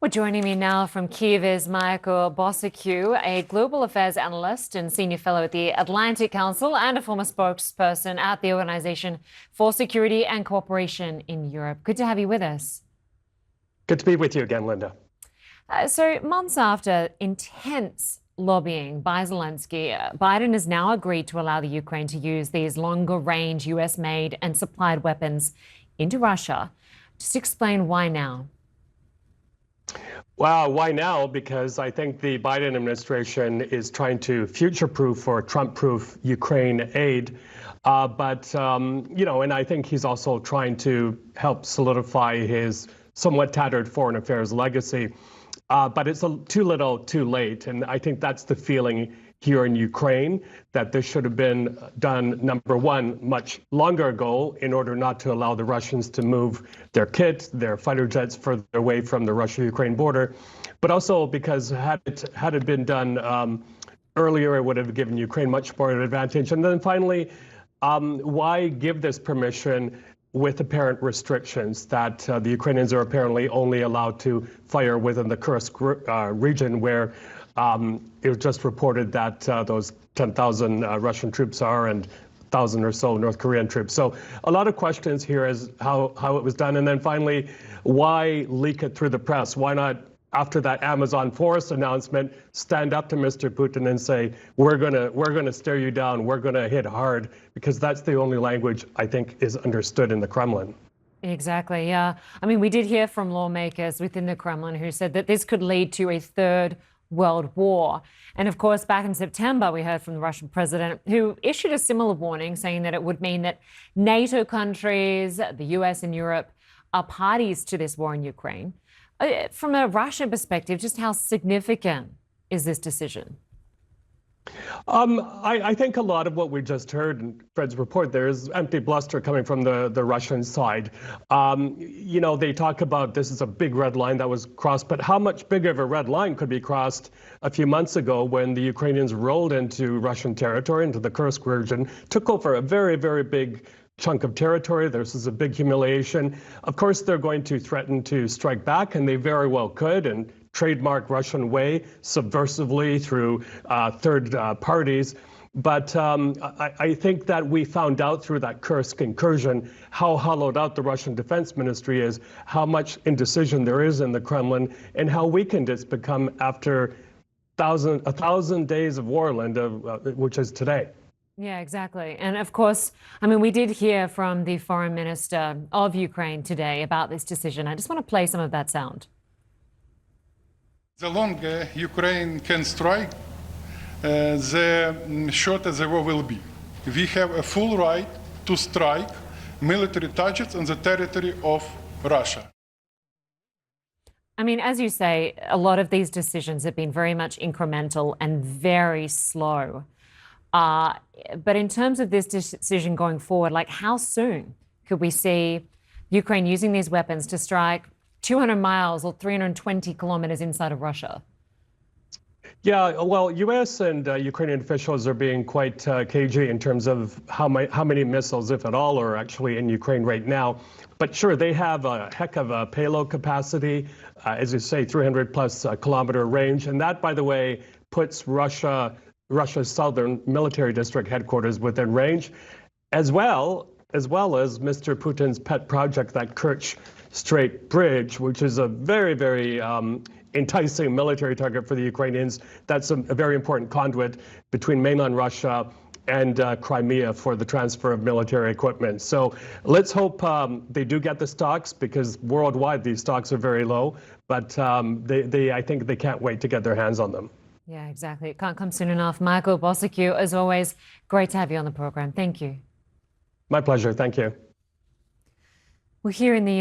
Well, joining me now from Kyiv is Bociurkiw, a global affairs analyst and senior fellow at the Atlantic Council and a former spokesperson at the Organization for Security and Cooperation in Europe. Good to have you with us. Good to be with you again, Linda. So months after intense lobbying by Zelensky, Biden has now agreed to allow the Ukraine to use these longer-range US-made and supplied weapons into Russia. Just explain why now. Well, why now? Because I think the Biden administration is trying to future-proof or Trump-proof Ukraine aid. And I think he's also trying to help solidify his somewhat tattered foreign affairs legacy. But it's too little, too late. And I think that's the feeling here in Ukraine, that this should have been done, number one, much longer ago in order not to allow the Russians to move their kit, their fighter jets further away from the Russia-Ukraine border. But also because had it been done earlier, it would have given Ukraine much more advantage. And then finally, why give this permission with apparent restrictions that the Ukrainians are apparently only allowed to fire within the Kursk region, where it was just reported that those 10,000 Russian troops are and 1,000 or so North Korean troops. So a lot of questions here as how it was done. And then finally, why leak it through the press? Why not, after that Amazon forest announcement, stand up to Mr. Putin and say, we're gonna stare you down, we're gonna hit hard, because that's the only language I think is understood in the Kremlin. Exactly, yeah. I mean, we did hear from lawmakers within the Kremlin who said that this could lead to a third World War. And of course, back in September, we heard from the Russian president, who issued a similar warning, saying that it would mean that NATO countries, the US and Europe, are parties to this war in Ukraine. From a Russian perspective, just how significant is this decision? I think a lot of what we just heard in Fred's report there is empty bluster coming from the Russian side. They talk about this is a big red line that was crossed, but how much bigger of a red line could be crossed a few months ago when the Ukrainians rolled into Russian territory, into the Kursk region, took over a very, very big chunk of territory. This is a big humiliation. Of course, they're going to threaten to strike back, and they very well could, and trademark Russian way subversively through third parties. But I think that we found out through that Kursk incursion how hollowed out the Russian Defense Ministry is, how much indecision there is in the Kremlin, and how weakened it's become after 1,000 days of war, Linda, which is today. Yeah, exactly. And of course, I mean, we did hear from the foreign minister of Ukraine today about this decision. I just want to play some of that sound. The longer Ukraine can strike, the shorter the war will be. We have a full right to strike military targets on the territory of Russia. I mean, as you say, a lot of these decisions have been very much incremental and very slow. But in terms of this decision going forward, like how soon could we see Ukraine using these weapons to strike 200 miles or 320 kilometers inside of Russia? Yeah, well, U.S. and Ukrainian officials are being quite cagey in terms of how many missiles, if at all, are actually in Ukraine right now. But sure, they have a heck of a payload capacity, as you say, 300 plus kilometer range. And that, by the way, puts Russia's southern military district headquarters within range, as well as Mr. Putin's pet project, that Kerch Strait Bridge, which is a very, very enticing military target for the Ukrainians. That's a very important conduit between mainland Russia and Crimea for the transfer of military equipment. So let's hope they do get the stocks, because worldwide these stocks are very low. But I think they can't wait to get their hands on them. Yeah, exactly. It can't come soon enough. Bociurkiw, as always, great to have you on the program. Thank you. My pleasure. Thank you. We're here in the